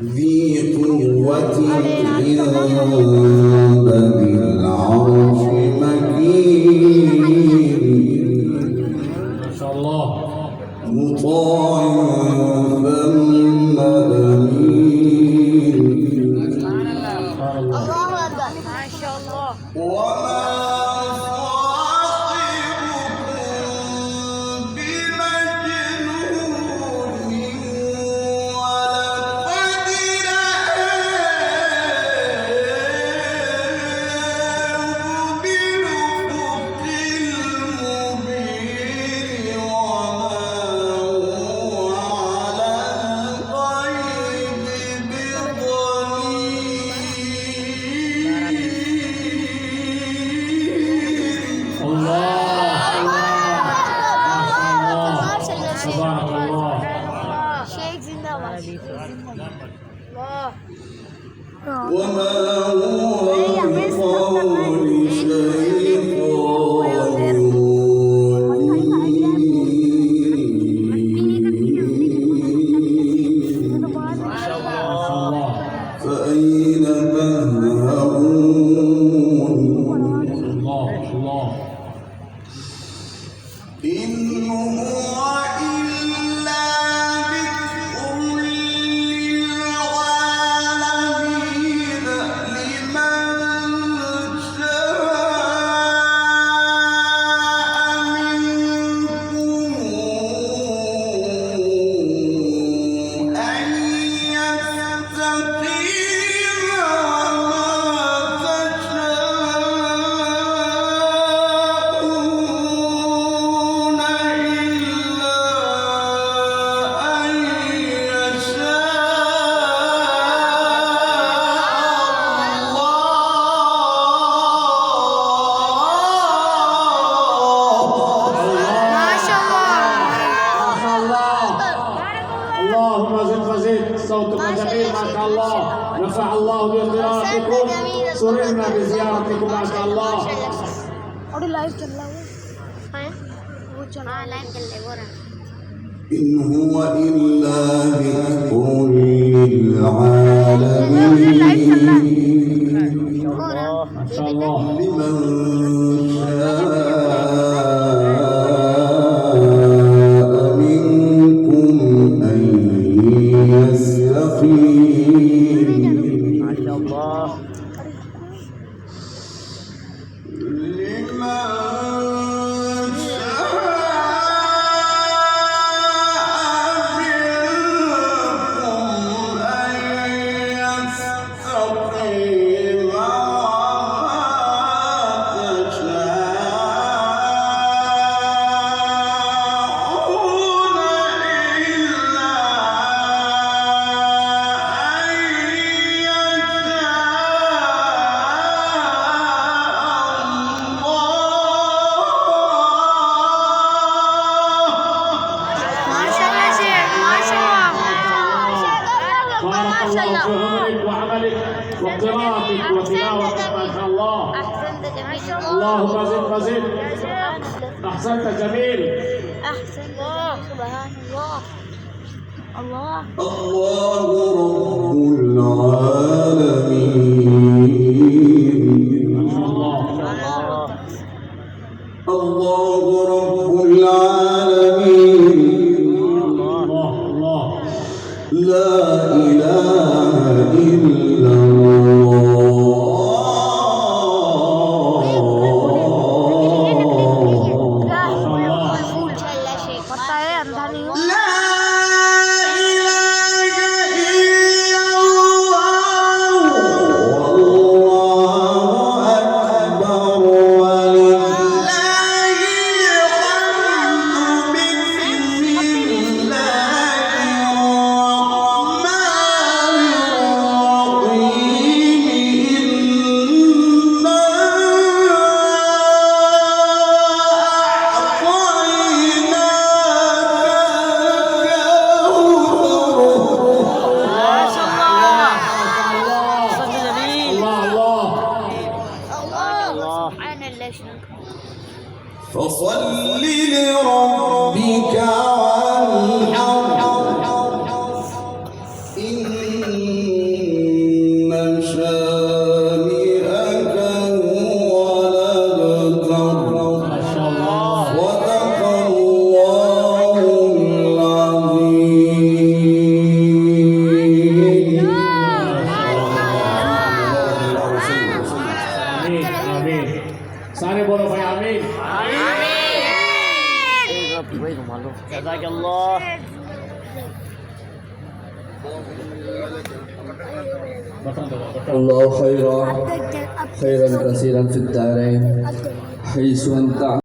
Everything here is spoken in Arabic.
ذي قوة عند ذي العرش مكين ما شاء الله مطاع ثم أمين الله أكبر ما شاء الله وما وما هو بقول شيطان فأين تذهبون إن هو إلا ذكر للعالمين لمن شاء منكم أن يستقيم وما تشاءون إلا أن يشاء اللهم زد فزد صوتك جميل ما شاء الله نفع الله بقراءتكم سررنا بزيارتكم ما شاء الله और लाइव चल रहा है वो चला लाइव चल रहा है إن هو إلا ذكر للعالمين ما شاء الله لمن شاء منكم أن يستقيم ما شاء الله بارك الله في عمرك وعملك وقراءتك وتلاوتك ما شاء الله أحسنت جميل اللهم زد فزد احسنت جميل أحسن الله سبحان الله الله الله رب العالمين ما شاء الله الله رب العالمين الله الله لا إله إلا الله फूल चल रहा है पता है अंधा नहीं हो لا إله إلا الله والله أكبر ولله الحمد جزاك الله. الله خيرا كثيرا في الدارين حيث أنت